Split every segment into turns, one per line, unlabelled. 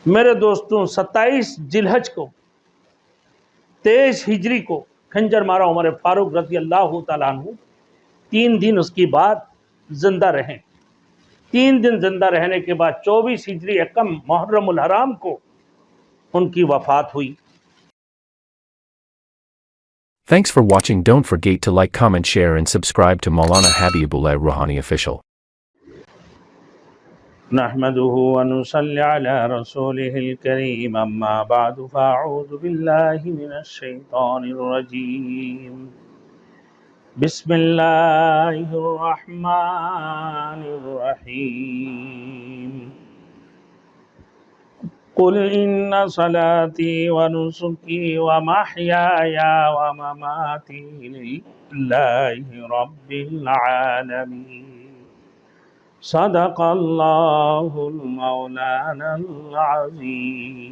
میرے دوستوں 27 ذوالحج کو 23 ہجری کو خنجر مارا عمر فاروق رضی اللہ تعالیٰ عنہ 3 دن اس کی بعد زندہ رہیں۔ 3 دن زندہ رہنے کے بعد 24 ہجری یکم محرم الحرام کو ان کی وفات ہوئی۔
Thanks for watching. Don't forget to like, comment, share and subscribe to Maulana Habibullah Rouhani Official.
نحمده ونصلي على رسوله الكريم اما بعد فاعوذ بالله من الشيطان الرجيم بسم الله الرحمن الرحيم قل إن صلاتي ونسكي ومحياي ومماتي لله رب العالمين صدق اللہ المولانا العظیم۔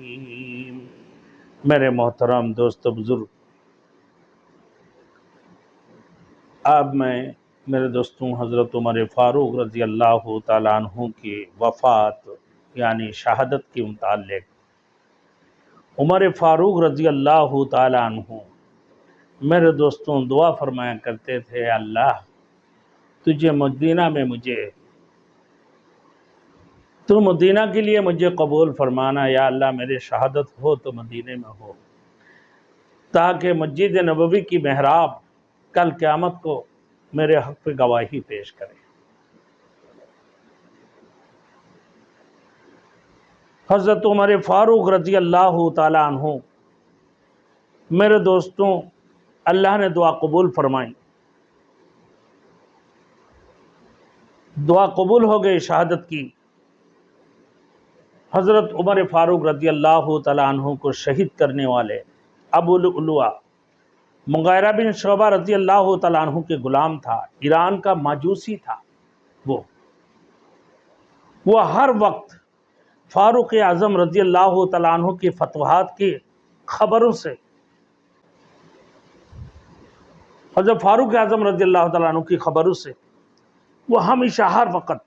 میرے محترم دوست بزرگ، اب میں میرے دوستوں حضرت عمر فاروق رضی اللہ تعالیٰ عنہ کی وفات یعنی شہادت کے متعلق، عمر فاروق رضی اللہ تعالیٰ عنہ میرے دوستوں دعا فرمایا کرتے تھے، اللہ تجھے مدینہ میں تو مدینہ کے لیے مجھے قبول فرمانا، یا اللہ میرے شہادت ہو تو مدینہ میں ہو، تاکہ مسجد نبوی کی محراب کل قیامت کو میرے حق پہ گواہی پیش کرے۔ حضرت عمر فاروق رضی اللہ تعالیٰ عنہ میرے دوستوں اللہ نے دعا قبول فرمائی، دعا قبول ہو گئی شہادت کی۔ حضرت عمر فاروق رضی اللہ تعالیٰ عنہ کو شہید کرنے والے ابو لؤلؤہ مغیرہ بن شعبہ رضی اللہ تعالیٰ عنہ کے غلام تھا، ایران کا مجوسی تھا۔ وہ ہر وقت فاروق اعظم رضی اللہ تعالیٰ عنہ کی فتوحات کی خبروں سے، حضرت فاروق اعظم رضی اللہ تعالیٰ عنہ کی خبروں سے وہ ہمیشہ ہر وقت کرتا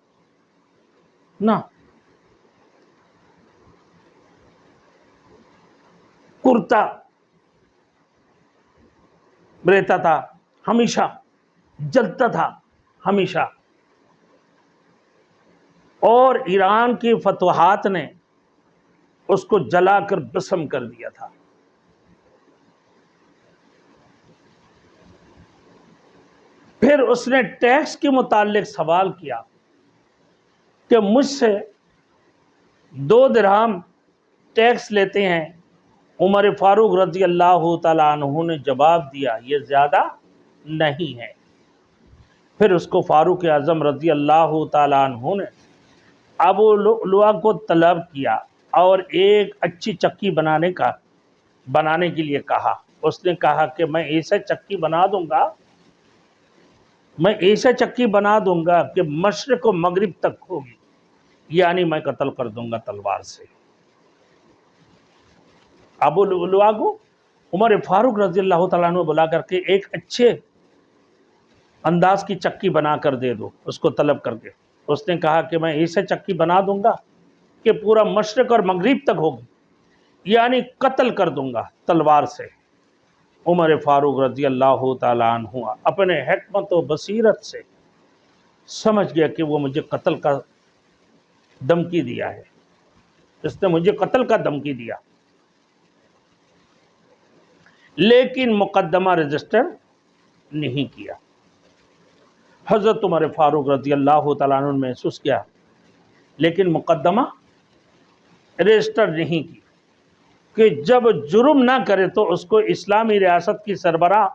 رہتا تھا، ہمیشہ جلتا تھا ہمیشہ، اور ایران کی فتوحات نے اس کو جلا کر بسم کر دیا تھا۔ پھر اس نے ٹیکس کے متعلق سوال کیا کہ مجھ سے 2 درہم ٹیکس لیتے ہیں۔ عمر فاروق رضی اللہ تعالیٰ عنہ نے جواب دیا یہ زیادہ نہیں ہے۔ پھر اس کو فاروق اعظم رضی اللہ تعالیٰ عنہ نے ابو لؤلؤہ کو طلب کیا اور ایک اچھی چکی بنانے کے لیے کہا۔ اس نے کہا کہ میں ایسا چکی بنا دوں گا کہ مشرق و مغرب تک ہوگی، یعنی میں قتل کر دوں گا تلوار سے۔ ابو لؤلؤہ کو عمر فاروق رضی اللہ تعالیٰ عنہ بلا کر کے ایک اچھے انداز کی چکی بنا کر دے دو، اس کو طلب کر کے۔ اس نے کہا کہ میں ایسے چکی بنا دوں گا کہ پورا مشرق اور مغرب تک ہوگی، یعنی قتل کر دوں گا تلوار سے۔ عمر فاروق رضی اللہ تعالیٰ عنہ اپنے حکمت و بصیرت سے سمجھ گیا کہ وہ مجھے قتل کا دھمکی دیا ہے، اس نے مجھے قتل کا دھمکی دیا، لیکن مقدمہ رجسٹر نہیں کیا۔ حضرت عمر فاروق رضی اللہ تعالیٰ عنہ نے محسوس کیا لیکن مقدمہ رجسٹر نہیں کی کہ جب جرم نہ کرے تو اس کو اسلامی ریاست کی سربراہ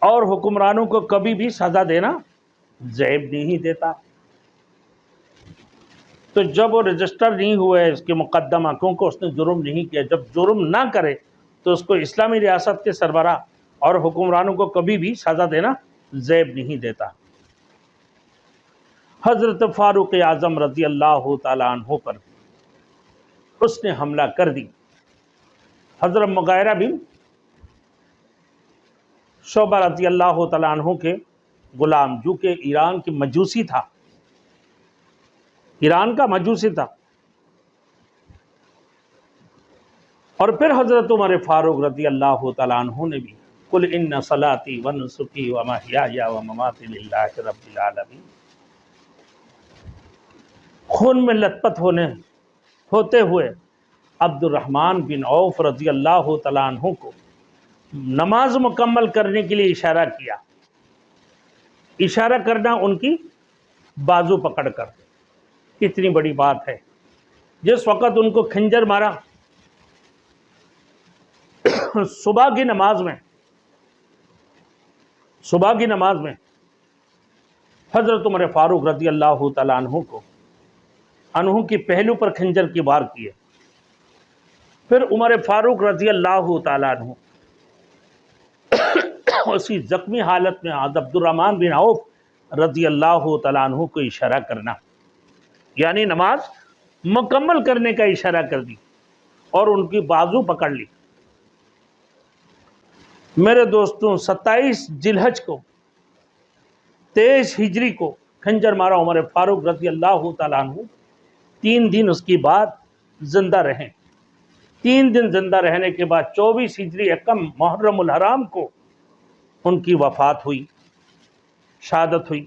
اور حکمرانوں کو کبھی بھی سزا دینا جائز نہیں دیتا۔ تو جب وہ رجسٹر نہیں ہوا ہے اس کے مقدمہ، کیونکہ اس نے جرم نہیں کیا، جب جرم نہ کرے تو اس کو اسلامی ریاست کے سربراہ اور حکمرانوں کو کبھی بھی سزا دینا جائز نہیں دیتا۔ حضرت فاروق اعظم رضی اللہ تعالیٰ عنہ پر اس نے حملہ کر دی۔ حضرت مغیرہ بن شعبہ رضی اللہ تعالیٰ عنہ کے غلام، جو کہ ایران کی مجوسی تھا، ایران کا مجوسی تھا، اور پھر حضرت عمر فاروق رضی اللہ تعالیٰ عنہ نے بھی قل ان صلاتی و نسکی و محیای و مماتی للہ رب العالمین، خون میں لت پت ہوتے ہوئے عبد الرحمن بن عوف رضی اللہ تعالیٰ عنہ کو نماز مکمل کرنے کے لیے اشارہ کیا. اشارہ کرنا ان کی بازو پکڑ کر، کتنی بڑی بات ہے. جس وقت ان کو خنجر مارا صبح کی نماز میں حضرت عمر فاروق رضی اللہ تعالیٰ عنہ کی پہلو پر خنجر کی وار کیے. پھر عمر فاروق رضی اللہ تعالیٰ عنہ اسی زخمی حالت میں عبد الرحمن بن عوف رضی اللہ تعالیٰ عنہ کو اشارہ کرنا، یعنی نماز مکمل کرنے کا اشارہ کر دی اور ان کی بازو پکڑ لی. میرے دوستوں، 27 ذی الحج کو 23 ہجری کو خنجر مارا عمر فاروق رضی اللہ تعالیٰ عنہ 3 دن اس کی بعد زندہ رہیں. 3 دن زندہ رہنے کے بعد 24 ہجری یکم محرم الحرام کو ان کی وفات ہوئی، شہادت ہوئی.